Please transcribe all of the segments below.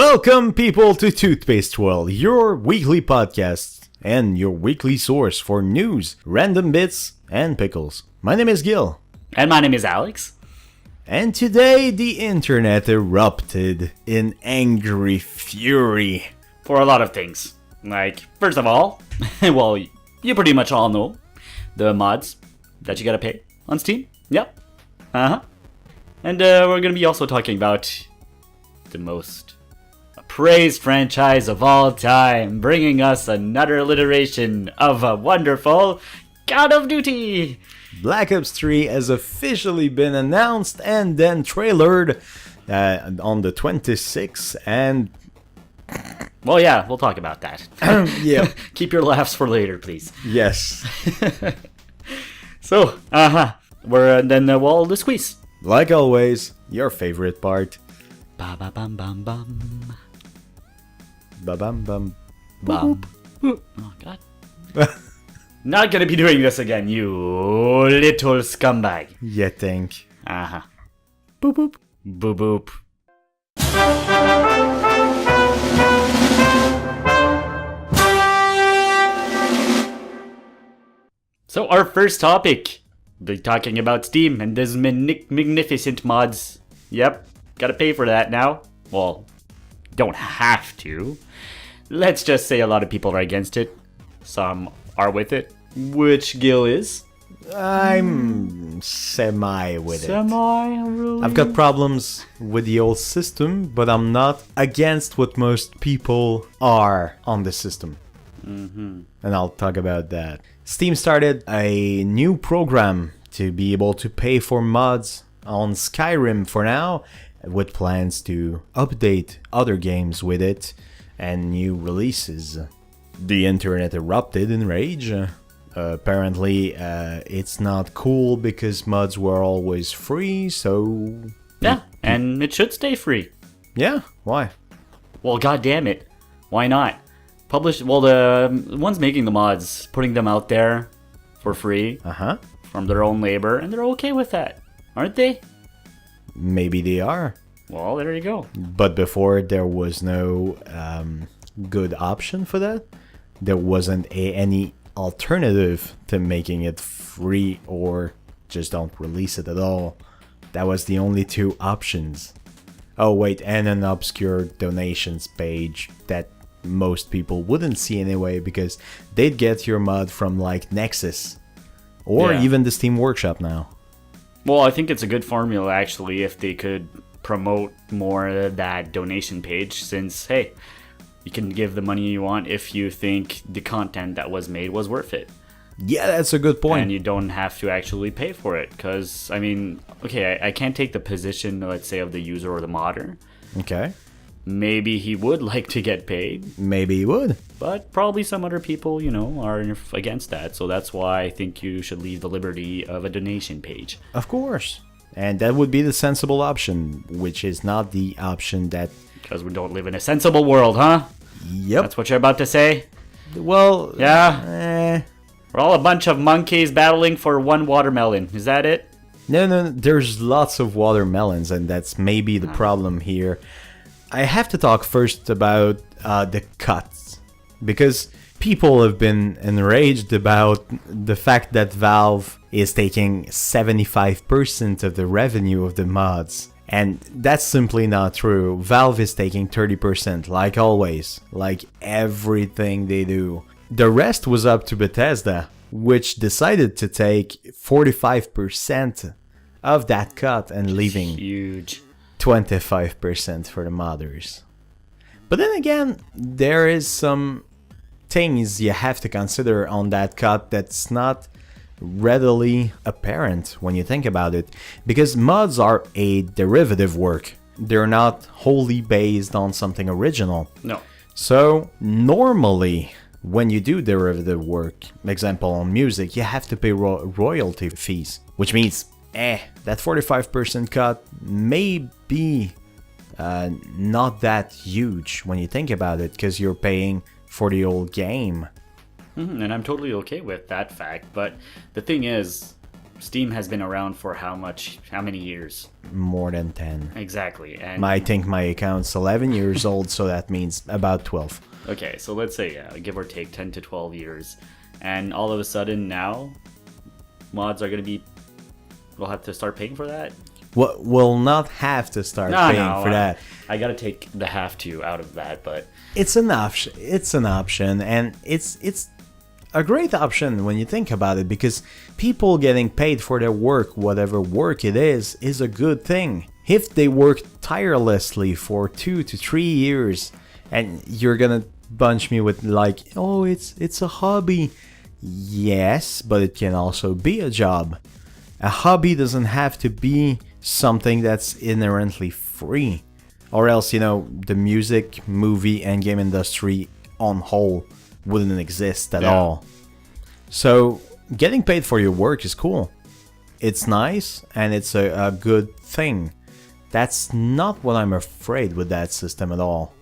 Welcome, people, to Toothpaste Twirl, your weekly podcast and your weekly source for news, random bits, and pickles. My name is Gil. And my name is Alex. And today, the internet erupted in angry fury. For a lot of things. Like, first of all, well, you pretty much all know the mods that you gotta pay on Steam. Yep. And we're gonna be also talking about the most praised franchise of all time, bringing us another iteration of a wonderful Call of Duty. Black Ops 3 has officially been announced and then trailered on the 26th, and... Well, yeah, we'll talk about that. yeah. Keep your laughs for later, please. Yes. So, we're then the squeeze. Like always, your favorite part. Ba ba bum bum bum. Ba bum bum. Bum. Oh God. Not gonna be doing this again, you little scumbag. You think? Boop Boop. boop. Boop boop. So our first topic, we're talking about Steam and these magnificent mods. Yep, gotta pay for that now. Well, don't have to. Let's just say a lot of people are against it. Some are with it. Which Gil is? I'm semi with it. Really? I've got problems with the old system, but I'm not against what most people are on the system. And I'll talk about that. Steam started a new program to be able to pay for mods on Skyrim for now, with plans to update other games with it and new releases. The internet erupted in rage. Apparently, it's not cool because mods were always free, so... Yeah, and it should stay free. Yeah, why? Well, goddamn it. Why not? The ones making the mods, putting them out there for free from their own labor, and they're okay with that, aren't they? Maybe they are. Well, there you go. But before, there was no good option for that. There wasn't any alternative to making it free or just don't release it at all. That was the only two options. Oh wait, and an obscure donations page that most people wouldn't see anyway because they'd get your mod from like Nexus or even the Steam Workshop now. Well, I think it's a good formula actually if they could promote more that donation page, since hey, you can give the money you want if you think the content that was made was worth it. Yeah, that's a good point. And you don't have to actually pay for it, because I mean, okay, I can't take the position, let's say, of the user or the modder. Okay. Maybe he would like to get paid. Maybe he would. But probably some other people, are against that. So that's why I think you should leave the liberty of a donation page. Of course. And that would be the sensible option, which is not the option that... Because we don't live in a sensible world, huh? Yep. That's what you're about to say? Well... Yeah? We're all a bunch of monkeys battling for one watermelon. Is that it? No, there's lots of watermelons, and that's maybe the problem here. I have to talk first about the cuts, because people have been enraged about the fact that Valve is taking 75% of the revenue of the mods. And that's simply not true. Valve is taking 30%, like always, like everything they do. The rest was up to Bethesda, which decided to take 45% of that cut and leaving huge 25% for the modders. But then again, there is some things you have to consider on that cut that's not readily apparent when you think about it, because mods are a derivative work. They're not wholly based on something original. No. So normally when you do derivative work, example on music, you have to pay royalty fees, which means that 45% cut may be not that huge when you think about it, because you're paying for the old game. And I'm totally okay with that fact, but the thing is, Steam has been around for how many years? More than 10. Exactly. And I think my account's 11 years old, so that means about 12. okay, so let's say, yeah, give or take 10 to 12 years. And all of a sudden now, mods are going to be... We'll have to start paying for that? We'll not have to start paying for that. I got to take the have to out of that, but... It's an option. It's an option, and it's a great option when you think about it, because people getting paid for their work, whatever work it is a good thing. If they work tirelessly for 2 to 3 years, and you're gonna bunch me with like, oh, it's a hobby. Yes, but it can also be a job. A hobby doesn't have to be something that's inherently free. Or else, the music, movie, and game industry on whole wouldn't exist at all. So, getting paid for your work is cool. It's nice, and it's a good thing. That's not what I'm afraid with that system at all.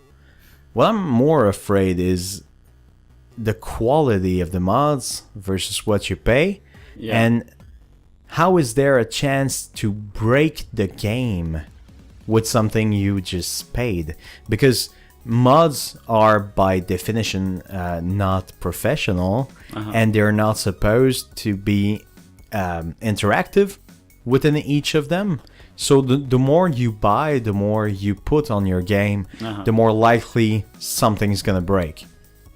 What I'm more afraid is the quality of the mods versus what you pay. Yeah. And how is there a chance to break the game with something you just paid? Because mods are by definition not professional, and they're not supposed to be interactive within each of them. So the more you buy, the more you put on your game, the more likely something's gonna break.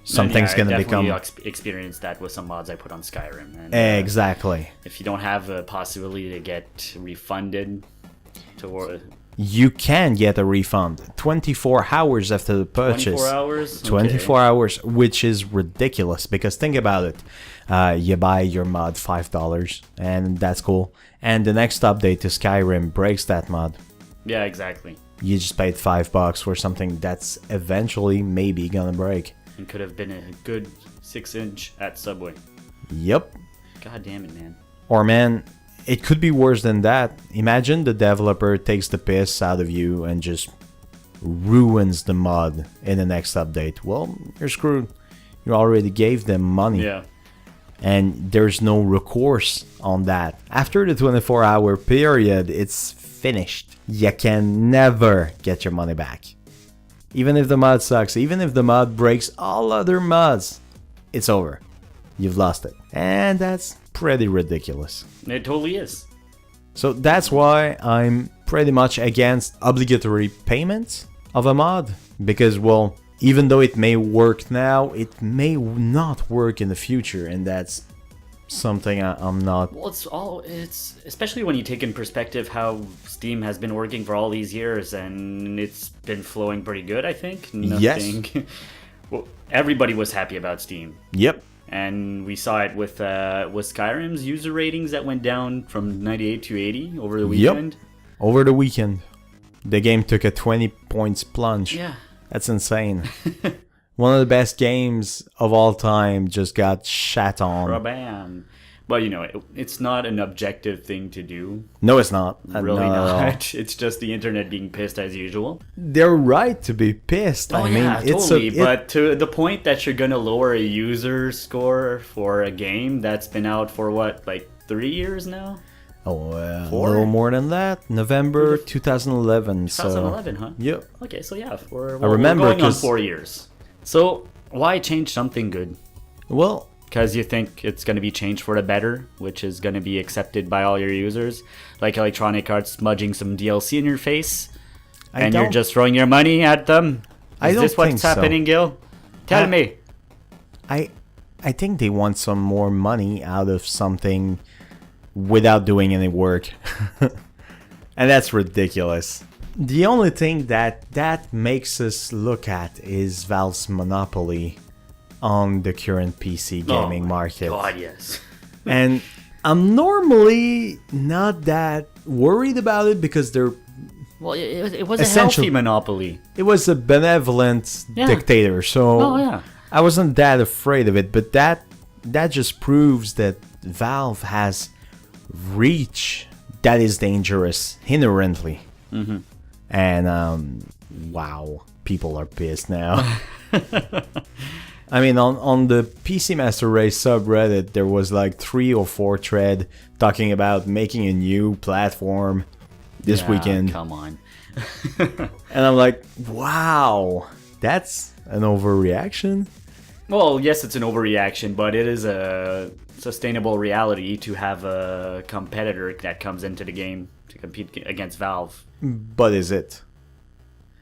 Something's gonna become... I experienced that with some mods I put on Skyrim. And, exactly. If you don't have a possibility to get refunded you can get a refund 24 hours after the purchase. 24 hours? 24 hours, which is ridiculous, because think about it. You buy your mod $5, and that's cool. And the next update to Skyrim breaks that mod. Yeah, exactly. You just paid $5 for something that's eventually maybe gonna break. And could have been a good 6-inch at Subway. Yep. God damn it, man. Or man, it could be worse than that. Imagine the developer takes the piss out of you and just ruins the mod in the next update. Well, you're screwed. You already gave them money. Yeah. And there's no recourse on that. After the 24-hour period, it's finished. You can never get your money back. Even if the mod sucks, even if the mod breaks all other mods, it's over. You've lost it. And that's pretty ridiculous. It totally is. So that's why I'm pretty much against obligatory payments of a mod. Because, well, even though it may work now, it may not work in the future. And that's something I'm not... Well, it's especially when you take in perspective how Steam has been working for all these years, and it's been flowing pretty good, I think. Yes. Well, everybody was happy about Steam. Yep. And we saw it with Skyrim's user ratings that went down from 98 to 80 over the weekend. Yep. Over the weekend. The game took a 20 points plunge. Yeah. That's insane. One of the best games of all time just got shat on. Rabam. But, it's not an objective thing to do. No, it's not. Really not. It's just the internet being pissed as usual. They're right to be pissed. Oh, I mean, yeah, totally. But to the point that you're going to lower a user score for a game that's been out for, 3 years now? Oh, a little more than that. November 2011. 2011, huh? Yep. Okay, so yeah, we're remember, going on 4 years. So, why change something good? Well... Because you think it's going to be changed for the better, which is going to be accepted by all your users. Like Electronic Arts smudging some DLC in your face, and you're just throwing your money at them. Is this what's happening, Gil? Tell me. I think they want some more money out of something without doing any work. And that's ridiculous. The only thing that makes us look at is Valve's monopoly on the current PC gaming market. God, yes. And I'm normally not that worried about it because they're... Well, it was a healthy monopoly. It was a benevolent dictator, so I wasn't that afraid of it. But that just proves that Valve has reach that is dangerous inherently. Mm-hmm. And wow, people are pissed now. I mean, on the PC Master Race subreddit, there was like 3 or 4 thread talking about making a new platform this weekend. Come on. And I'm like, wow, that's an overreaction. Well, yes, it's an overreaction, but it is a sustainable reality to have a competitor that comes into the game to compete against Valve. But is it?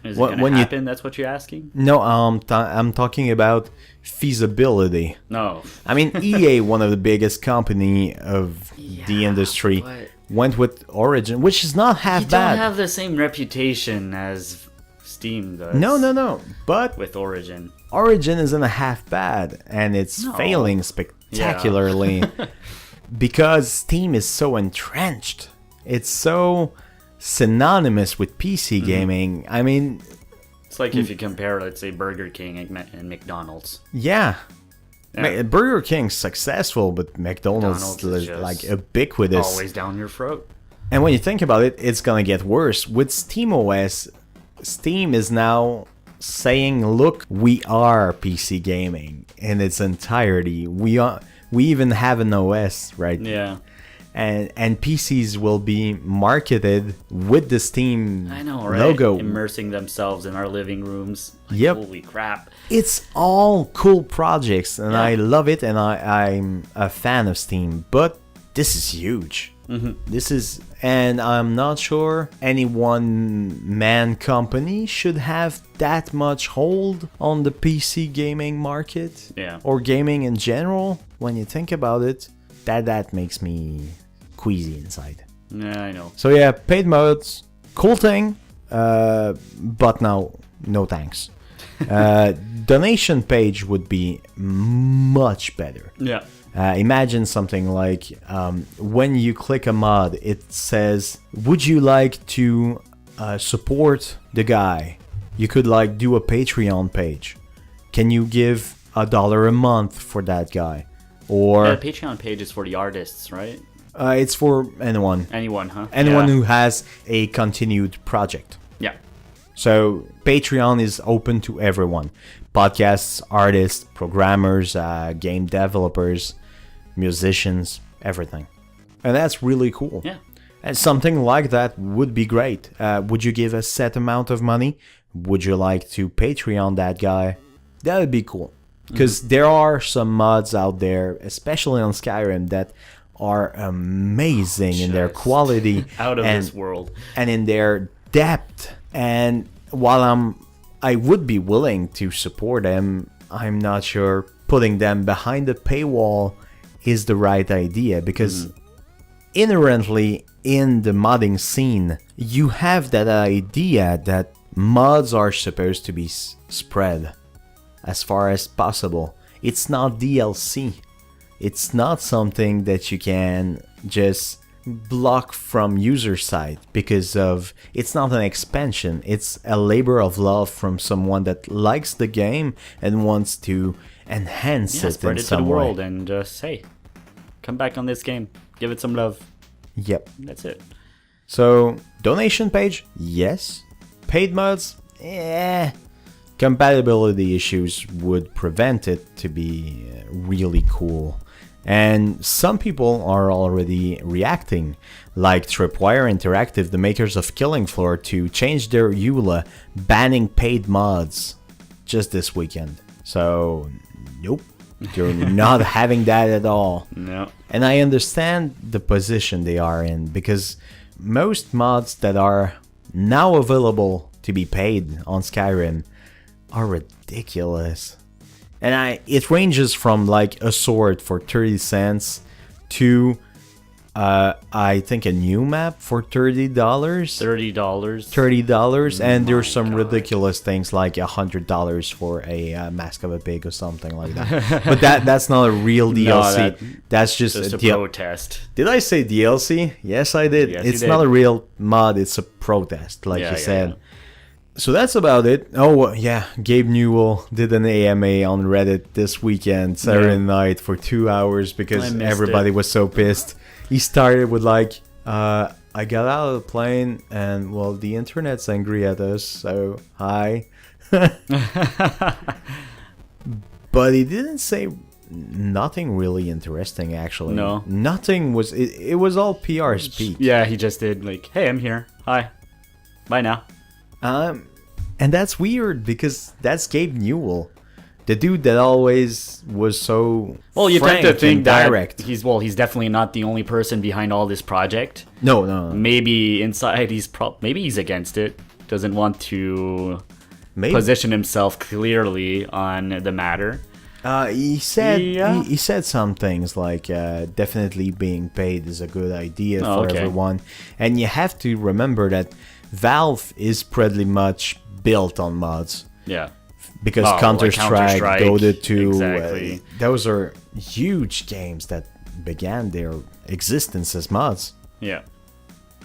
Is it going to happen? That's what you're asking? No, I'm talking about feasibility. No. I mean, EA, one of the biggest company of the industry, went with Origin, which is not half bad. You don't have the same reputation as Steam does. No. But with Origin. Origin isn't a half bad, and it's failing spectacularly because Steam is so entrenched. It's so synonymous with PC gaming. I mean, it's like if you compare, let's say, Burger King and McDonald's. Yeah. Burger King's successful, but McDonald's is like ubiquitous. Always down your throat. And when you think about it, it's gonna get worse. With SteamOS, Steam is now saying, look, we are PC gaming in its entirety. We even have an OS, right? Yeah. And PCs will be marketed with the Steam logo. Immersing themselves in our living rooms. Yep. Holy crap. It's all cool projects, and I love it, and I'm a fan of Steam. But this is huge. And I'm not sure any one-man company should have that much hold on the PC gaming market. Yeah. Or gaming in general. When you think about it, that makes me queasy inside. Yeah, I know. So yeah, paid modes, cool thing, but no thanks. Donation page would be much better. Yeah. Imagine something like when you click a mod, it says, would you like to support the guy? You could like do a Patreon page. Can you give $1 a month for that guy? Or the Patreon page is for the artists, right? It's for anyone. Anyone, huh? Anyone who has a continued project. Yeah. So Patreon is open to everyone. Podcasts, artists, programmers, game developers, musicians, everything. And that's really cool. Yeah. And something like that would be great. Would you give a set amount of money? Would you like to Patreon that guy? That would be cool. Because there are some mods out there, especially on Skyrim, that are amazing in their quality. Out of this world. And in their depth. And while I would be willing to support them, I'm not sure putting them behind the paywall is the right idea. Because inherently in the modding scene, you have that idea that mods are supposed to be spread as far as possible. It's not DLC. It's not something that you can just block from user side because of it's not an expansion. It's a labor of love from someone that likes the game and wants to enhance it spread in it to some the way. world and just hey, come back on this game, give it some love. Yep. That's it. So donation page, yes. Paid mods, compatibility issues would prevent it to be really cool. And some people are already reacting, like Tripwire Interactive, the makers of Killing Floor, to change their EULA, banning paid mods just this weekend. So, nope, you're not having that at all. No. And I understand the position they are in, because most mods that are now available to be paid on Skyrim are ridiculous. And it ranges from like a sword for 30 cents to I think a new map for $30. $30, and there's some ridiculous things like $100 for a Mask of a Pig or something like that. But that's not a real DLC. That's just a protest. Did I say DLC? Yes, I did. Yes, it's you not did. a real mod. It's a protest, like you said. Yeah. So that's about it. Oh, yeah, Gabe Newell did an AMA on Reddit this weekend, Saturday night, for 2 hours because everybody was so pissed. He started with like, I got out of the plane and, well, the internet's angry at us, so hi. But he didn't say nothing really interesting, actually. No. Nothing was... It was all PR speak. Yeah, he just did like, hey, I'm here. Hi. Bye now. And that's weird because that's Gabe Newell. The dude that always was so Well, you tend frank to think and that direct. he's definitely not the only person behind all this project. No. Maybe inside maybe he's against it. Doesn't want to Maybe. position himself clearly on the matter. He said Yeah. he said some things like definitely being paid is a good idea Oh, for okay. everyone, and you have to remember that Valve is pretty much built on mods Yeah. because like Counter-Strike, Counter-Strike, Dota 2, exactly. those are huge games that began their existence as mods. Yeah.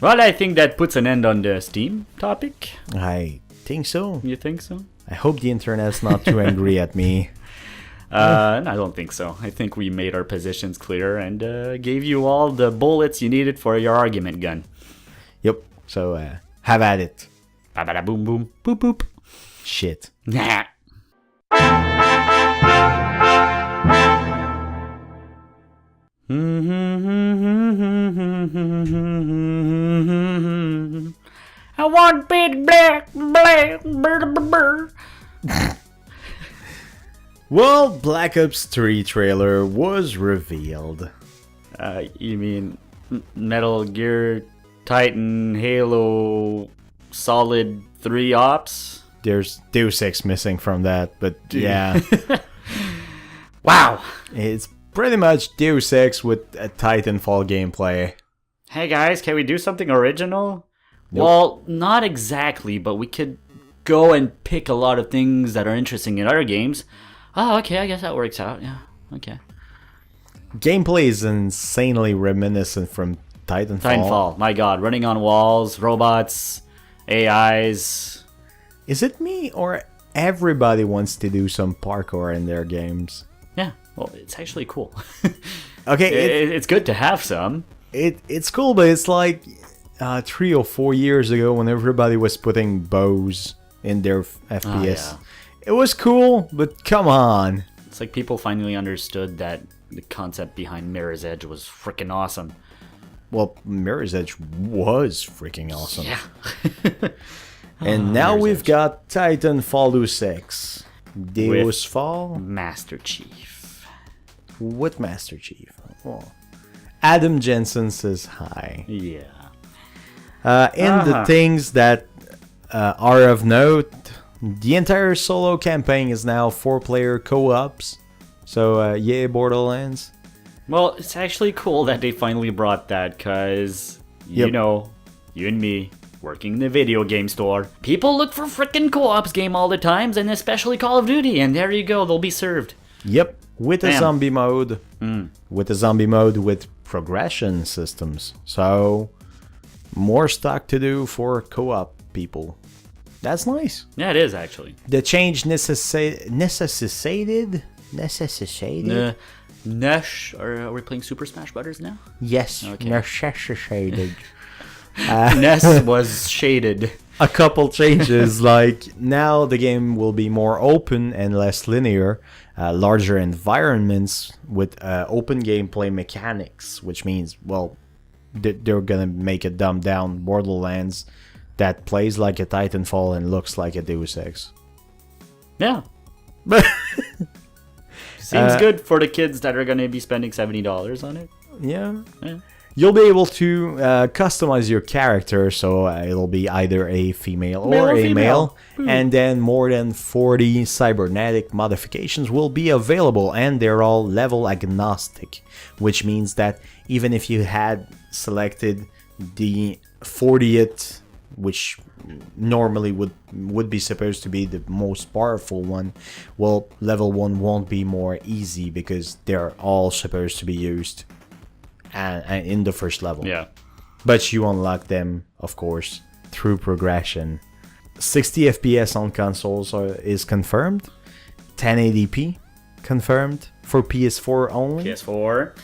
Well, I think that puts an end on the Steam topic. I think so. You think so? I hope the internet's not too angry at me. I don't think so. I think we made our positions clear and gave you all the bullets you needed for your argument gun. Yep. So have at it. Ba-ba-da boom boom. Boop boop. Shit. Nah. I want big black bird. Well, Black Ops 3 trailer was revealed. You mean Metal Gear, Titan, Halo, Solid 3 Ops? There's Deus Ex missing from that, but yeah. Wow. It's pretty much Deus Ex with a Titanfall gameplay. Hey guys, can we do something original? Nope. Well, not exactly, but we could go and pick a lot of things that are interesting in other games. Oh, okay, I guess that works out. Yeah, okay. Gameplay is insanely reminiscent from Titanfall. Titanfall, my god, running on walls, robots, AIs. Is it me or everybody wants to do some parkour in their games? Yeah, well, it's actually cool. Okay, It's good to have some. it's cool, but it's like 3 or 4 years ago when everybody was putting bows in their FPS. yeah. It was cool, but come on. It's like people finally understood that the concept behind Mirror's Edge was freaking awesome. Well, Mirror's Edge was freaking awesome. Yeah. And now Mirror's we've Edge. got Titanfall 6. Deus Fall Master Chief. with Master Chief. Oh. Adam Jensen says hi. Yeah. And the things that are of note, the entire solo campaign is now 4-player co-ops. So, yay, Borderlands. Well, it's actually cool that they finally brought that, because, you Yep. know, you and me, working in the video game store, people look for frickin' co-ops game all the times, and especially Call of Duty, and there you go, they'll be served. Yep, with a Damn. zombie mode. With a zombie mode with progression systems. So, more stuff to do for co-op people. That's nice. Yeah, it is, actually. The change necessitated. Nesh, are we playing Super Smash Brothers now? Yes, Okay. necessitated. Ness was shaded. A couple changes, like now the game will be more open and less linear, larger environments with open gameplay mechanics, which means, well, they're gonna make a dumbed down Borderlands that plays like a Titanfall and looks like a Deus Ex. Yeah. Seems good for the kids that are going to be spending $70 on it. Yeah. Yeah. You'll be able to customize your character, so it'll be either a female Male or or a female. male, and then more than 40 cybernetic modifications will be available, and they're all level agnostic, which means that even if you had selected the 40th, which normally would be supposed to be the most powerful one, well, level 1 won't be more easy because they're all supposed to be used and in the first level. Yeah. But you unlock them, of course, through progression. 60 FPS on consoles is confirmed. 1080p confirmed for PS4 only. PS4,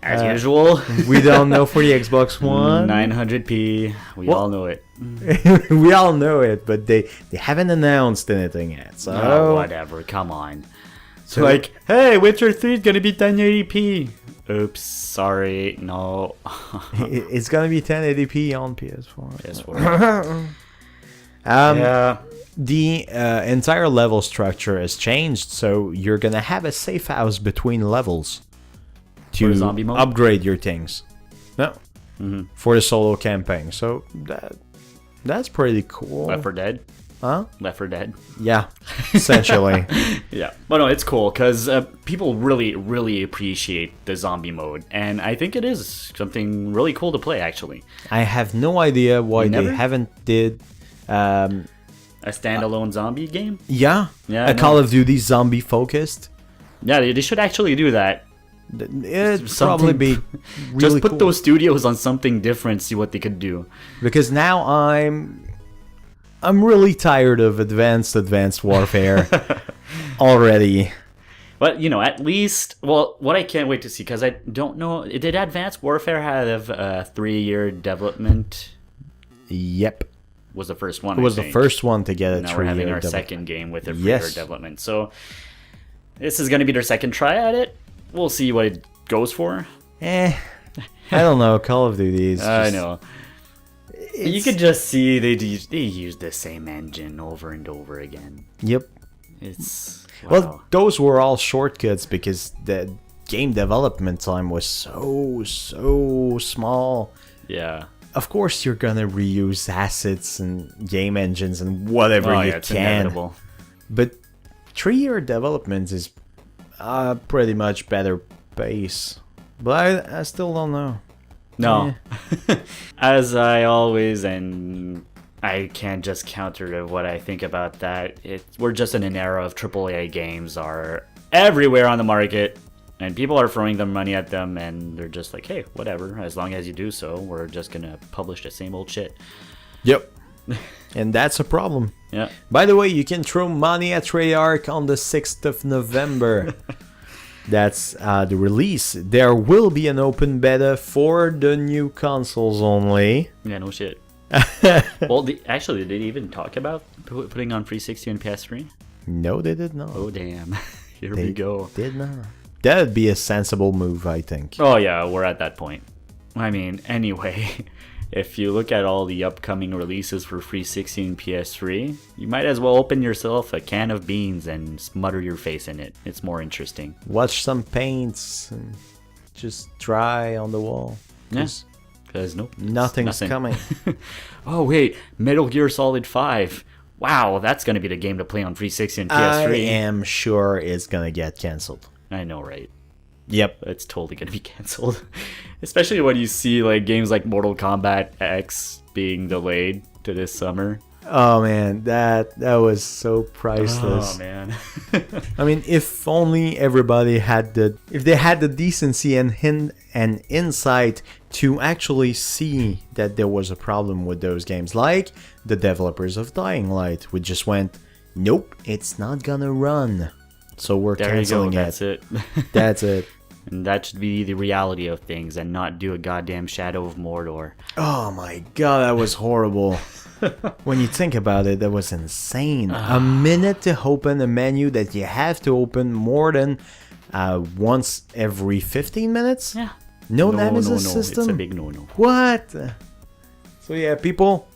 as usual. We don't know for the Xbox One. 900p. We all know it. We all know it, but they haven't announced anything yet. So Oh, whatever. Come on. So Like, hey, Witcher 3 is gonna be 1080p. Oops, sorry, no. it's gonna be 1080p on PS4. PS4. Yeah. The entire level structure has changed, so you're gonna have a safe house between levels to zombie mode? upgrade your things. No, Mm-hmm. for the solo campaign. So that's pretty cool. Left 4 Dead. Huh? Left 4 Dead. Yeah, essentially. Yeah. But no, it's cool because people really, really appreciate the zombie mode. And I think it is something really cool to play, actually. I have no idea why You they never? haven't did. A standalone zombie game? Yeah, Yeah, a I know. Call of Duty zombie focused. Yeah, they should actually do that. It'd Something- probably be really Just put cool. those studios on something different, see what they could do. Because now I'm really tired of advanced warfare already. But, you know, at least, well, what I can't wait to see, because I don't know, did Advanced Warfare have a 3-year development? Yep, Was the first one, it was I the think. first one to get a Now we're having 3-year our development. second game with a 3-year Yes. development. So, this is going to be their second try at it. We'll see what it goes for. I don't know. Call of Duty is I just- know. You it's- could just see they use the same engine over and over again. Yep. It's wow. Well, those were all shortcuts because the game development time was so small. Yeah. Of course, you're gonna reuse assets and game engines and whatever Oh you yeah, it's can. inevitable. But 3-year development is pretty much better pace. But I still don't know. No. As I always, and I can't just counter to what I think about that. We're just in an era of AAA games are everywhere on the market, and people are throwing their money at them, and they're just like, hey, whatever. As long as you do so, we're just gonna publish the same old shit. Yep. And that's a problem. Yeah. By the way, you can throw money at Treyarch on the 6th of November. That's the release. There will be an open beta for the new consoles only. Yeah, no shit. Well, actually, did they even talk about putting on 360 and PS3? No, they did not. Oh, damn. Here They we go. did not. That'd be a sensible move, I think. Oh, yeah, we're at that point. I mean, anyway, if you look at all the upcoming releases for 360 and PS3, you might as well open yourself a can of beans and smother your face in it. It's more interesting. Watch some paints and just dry on the wall. Yeah. 'Cause Because nope. nothing's nothing. coming. Oh, wait, Metal Gear Solid 5. Wow, that's going to be the game to play on 360 and I PS3. am sure it's gonna get cancelled. I know, right? Yep. It's totally going to be canceled. Especially when you see like games like Mortal Kombat X being delayed to this summer. Oh man, that was so priceless. Oh man. I mean, if only everybody had if they had the decency and insight to actually see that there was a problem with those games, like the developers of Dying Light, which just went, nope, it's not gonna run, so we're There you go, canceling that's it. That's it. And that should be the reality of things and not do a goddamn Shadow of Mordor. Oh my god, that was horrible. When you think about it, that was insane. A minute to open a menu that you have to open more than once every 15 minutes? Yeah. No Nemesis system? It's a big no-no. What? So yeah, people,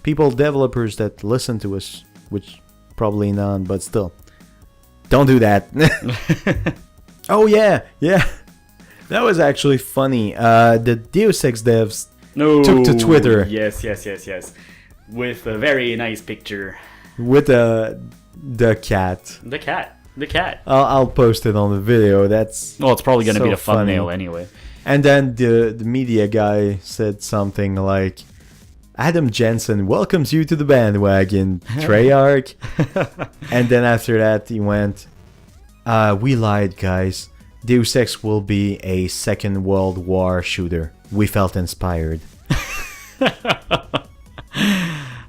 developers that listen to us, which probably none, but still, don't do that. Oh yeah. That was actually funny. The Deus Ex devs No. took to Twitter Yes. With a very nice picture. with the cat. The cat. I'll post it on the video. That's Well, it's probably going to be so the thumbnail funny. anyway. And then the media guy said something like, Adam Jensen welcomes you to the bandwagon, Treyarch. And then after that he went, we lied, guys. Deus Ex will be a Second World War shooter. We felt inspired.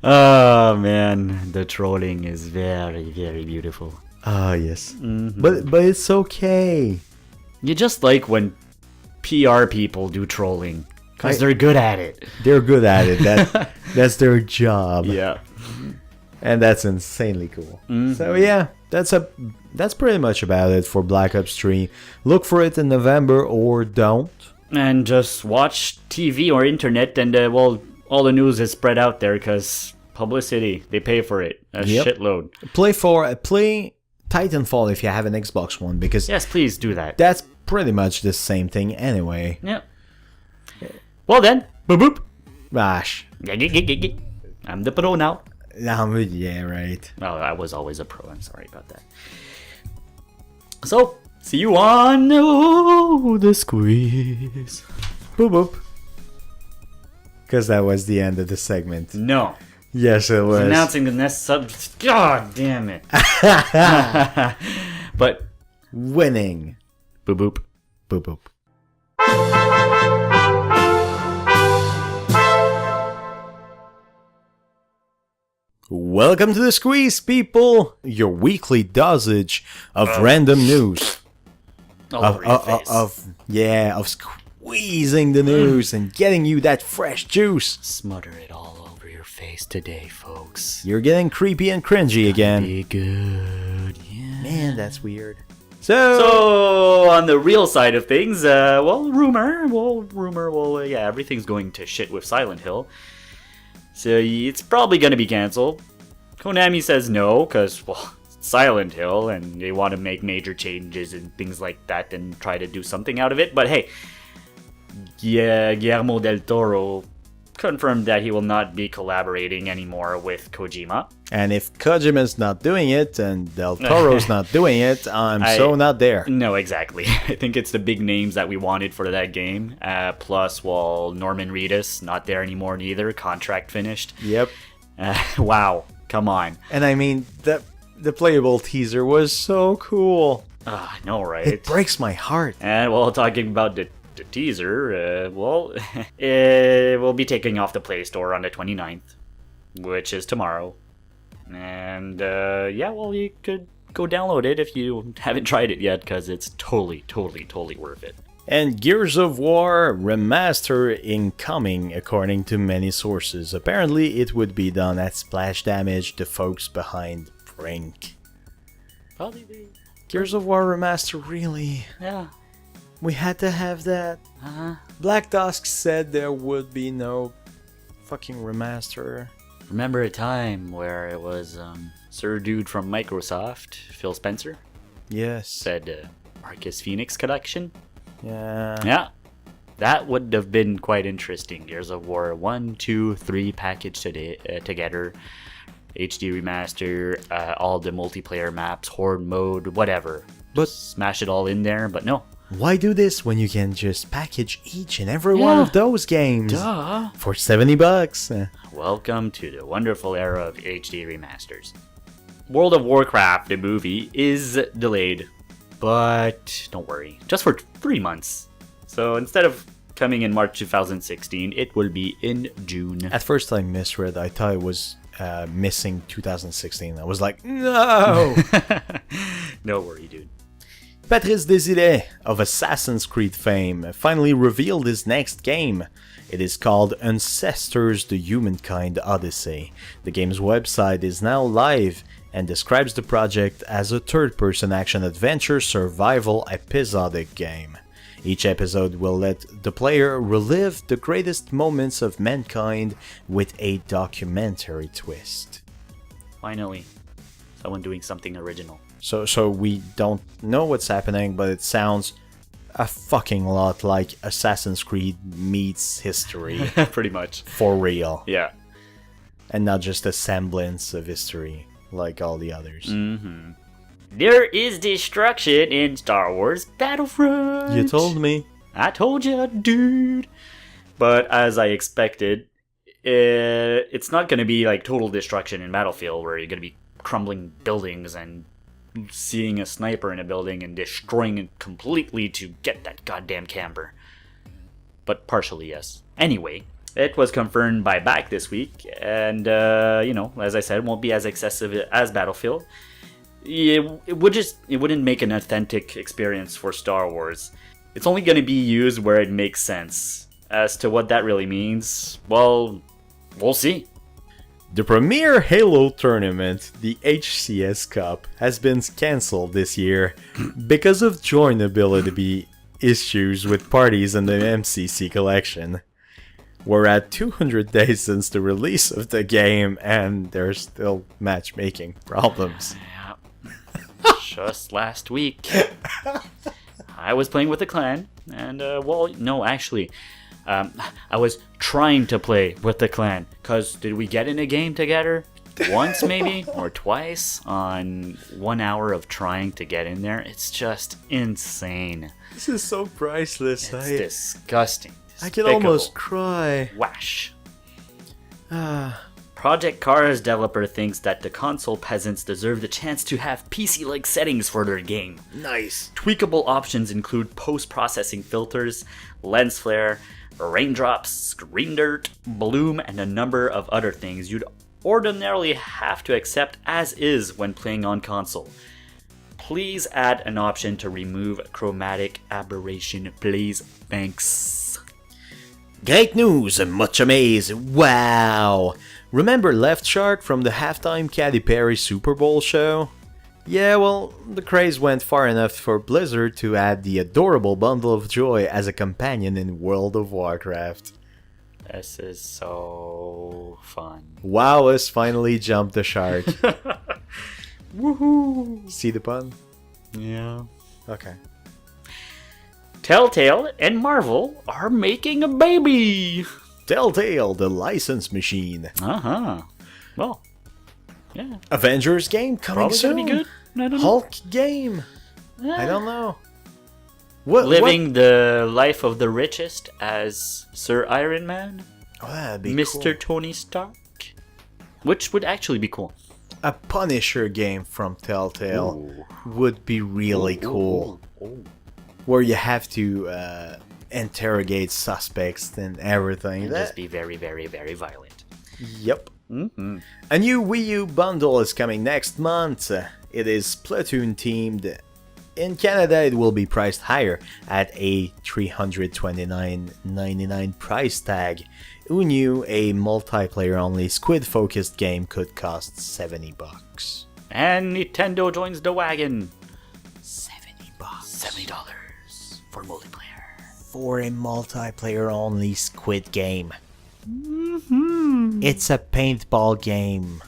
Oh man, the trolling is very, very beautiful. Ah, yes. Mm-hmm. But it's okay. You just like when PR people do trolling because I- they're good at it. They're good at it. That's their job. Yeah. And that's insanely cool. Mm-hmm. So yeah, that's pretty much about it for Black Ops 3. Look for it in November or don't. And just watch TV or internet, and well, all the news is spread out there because publicity, they pay for it a shitload. Play Titanfall if you have an Xbox One, because yes, please do that. That's pretty much the same thing anyway. Yep. Well then, boop boop. Gosh. I'm the pro now. Yeah, right. Well, I was always a pro. I'm sorry about that. So, see you on the squeeze. Boop boop. Because that was the end of the segment. No. Yes, it was. Announcing the next sub. God damn it. But winning. Boop boop. Boop boop. Welcome to the Squeeze, people! Your weekly dosage of random news. Of squeezing the news and getting you that fresh juice. Smother it all over your face today, folks. You're getting creepy and cringy again. Be good, yeah. Man, that's weird. So on the real side of things, rumor, everything's going to shit with Silent Hill. So it's probably going to be cancelled. Konami says no, because, well, it's Silent Hill, and they want to make major changes and things like that and try to do something out of it. But hey, Guillermo del Toro confirmed that he will not be collaborating anymore with Kojima. And if Kojima's not doing it, and Del Toro's not doing it, I'm so not there. No, exactly. I think it's the big names that we wanted for that game. Plus, well, Norman Reedus, not there anymore neither. Contract finished. Yep. Wow. Come on. And I mean, the playable teaser was so cool. I know, right? It breaks my heart. And, well, talking about the teaser, it will be taking off the Play Store on the 29th, which is tomorrow. And, you could go download it if you haven't tried it yet, because it's totally worth it. And Gears of War Remaster incoming, according to many sources. Apparently, it would be done at Splash Damage, the folks behind Brink. Probably. Gears of War Remaster, really? Yeah. We had to have that. Black Dusk said there would be no fucking remaster. Remember a time where it was Sir Dude from Microsoft, Phil Spencer? Yes. Said Marcus Phoenix Collection? Yeah. Yeah. That would have been quite interesting. Gears of War 1, 2, 3 packaged together. HD remaster, all the multiplayer maps, horde mode, whatever. But smash it all in there, but no. Why do this when you can just package each and every one of those games for $70? Welcome to the wonderful era of HD remasters. World of Warcraft, the movie, is delayed, but don't worry, just for 3 months. So instead of coming in March 2016, it will be in June. At first I misread. I thought it was missing 2016. I was like, no! No worry, dude. Patrice Desilets of Assassin's Creed fame finally revealed his next game. It is called Ancestors: The Humankind Odyssey. The game's website is now live and describes the project as a third-person action-adventure survival episodic game. Each episode will let the player relive the greatest moments of mankind with a documentary twist. Finally, someone doing something original. So we don't know what's happening, but it sounds a fucking lot like Assassin's Creed meets history. Pretty much. For real. Yeah. And not just a semblance of history like all the others. Mm-hmm. There is destruction in Star Wars Battlefront. You told me. I told you, dude. But as I expected, it's not going to be like total destruction in Battlefield where you're going to be crumbling buildings and seeing a sniper in a building and destroying it completely to get that goddamn camper. But partially, yes. Anyway, it was confirmed by BAC this week, and, as I said, won't be as excessive as Battlefield. It wouldn't make an authentic experience for Star Wars. It's only going to be used where it makes sense. As to what that really means, well, we'll see. The premier Halo tournament, the HCS Cup, has been cancelled this year because of joinability issues with parties in the MCC collection. We're at 200 days since the release of the game, and there's still matchmaking problems. Just last week, I was playing with the clan, and I was trying to play with the clan, because did we get in a game together? Once maybe, or twice, on 1 hour of trying to get in there. It's just insane. This is so priceless. It's disgusting. I can almost cry. Wash. Project Cars developer thinks that the console peasants deserve the chance to have PC-like settings for their game. Nice. Tweakable options include post-processing filters, lens flare, raindrops, screen dirt, bloom, and a number of other things you'd ordinarily have to accept as is when playing on console. Please add an option to remove chromatic aberration, please. Thanks. Great news and much amaze. Wow. Remember Left Shark from the halftime Katy Perry Super Bowl show? Yeah, well, the craze went far enough for Blizzard to add the adorable Bundle of Joy as a companion in World of Warcraft. This is so fun. WoW has finally jumped the shark. Woohoo! See the pun? Yeah. Okay. Telltale and Marvel are making a baby! Telltale, the license machine. Well, yeah. Avengers game coming Probably soon. gonna be good. I don't know. Hulk game. I don't know. Living the life of the richest as Sir Iron Man, Oh, that'd be Mr. cool. Tony Stark, which would actually be cool. A Punisher game from Telltale would be really cool. Where you have to interrogate suspects and everything. And just be very, very, very violent. Yep. Mm-hmm. A new Wii U bundle is coming next month. It is Splatoon themed. In Canada, it will be priced higher at a $329.99 price tag. Who knew a multiplayer-only squid-focused game could cost $70? And Nintendo joins the wagon. $70. $70 for multiplayer. For a multiplayer-only squid game. Mm-hmm. It's a paintball game.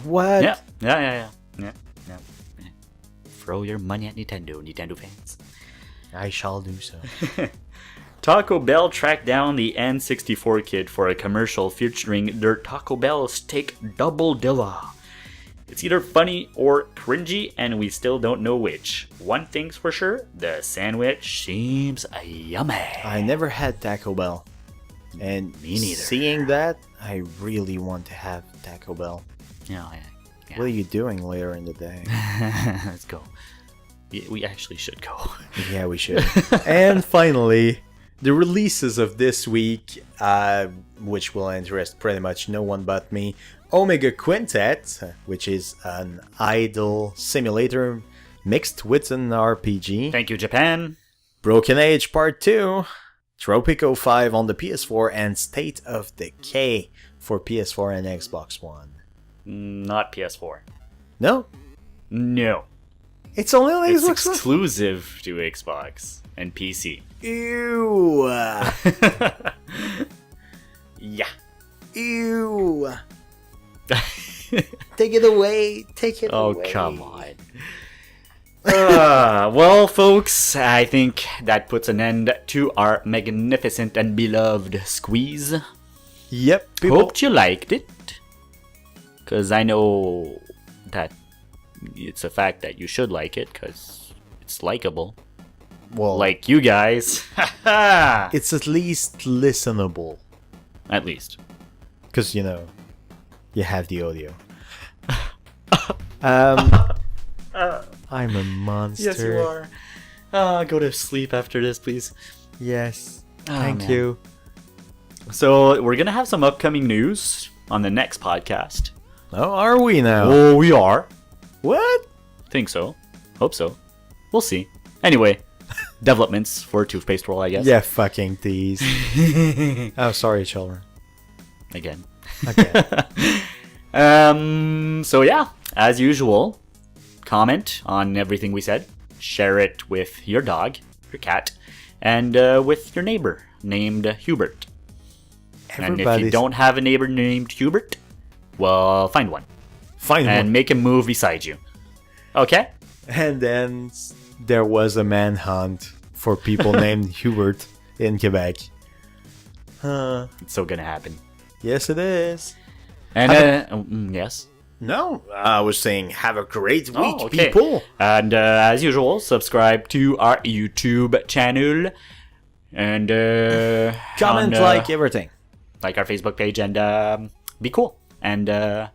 What? Yeah. Throw your money at Nintendo fans. I shall do so. Taco Bell tracked down the N64 kid for a commercial featuring their Taco Bell steak double dilla. It's either funny or cringy, and we still don't know which. One thing's for sure, the sandwich seems yummy. I never had Taco Bell. And me neither. Seeing that, I really want to have Taco Bell. Yeah. What are you doing later in the day? Let's go. We actually should go. Yeah, we should. And finally, the releases of this week, which will interest pretty much no one but me. Omega Quintet, which is an idle simulator mixed with an RPG. Thank you, Japan. Broken Age Part 2. Tropico 5 on the PS4 and State of Decay for PS4 and Xbox One. Not PS4. No? No. It's only on It's Xbox One? exclusive to Xbox and PC. Ew. Yeah. Ew. Take it away. Take it away. Oh, come on. Well, folks, I think that puts an end to our magnificent and beloved squeeze. Yep, people. Hoped you liked it. Because I know that it's a fact that you should like it, because it's likable. Well, Like you guys. it's at least listenable. At least. Because, you know, you have the audio. I'm a monster. Yes, you are. Go to sleep after this, please. Yes. Oh, Thank man. you. So, we're going to have some upcoming news on the next podcast. Oh, are we now? Oh, we are. What? Think so. Hope so. We'll see. Anyway, developments for Toothpaste Twirl, I guess. Yeah, fucking tease. Oh, sorry, children. Again. Okay. So yeah, as usual, comment on everything we said. Share it with your dog, your cat, and with your neighbor named Hubert. And if you don't have a neighbor named Hubert, well, find one. And make him move beside you. Okay? And then there was a manhunt for people named Hubert in Quebec. It's so gonna happen. Yes, it is. And yes. No, I was saying have a great week, okay. people. And as usual, subscribe to our YouTube channel. And comment, like everything. Like our Facebook page, and be cool. And boop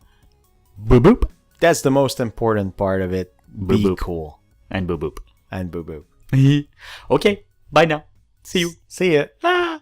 boop. That's the most important part of it. Boop, be boop. cool. And boop boop. And boop boop. Okay, bye now. See you. See ya. Ah.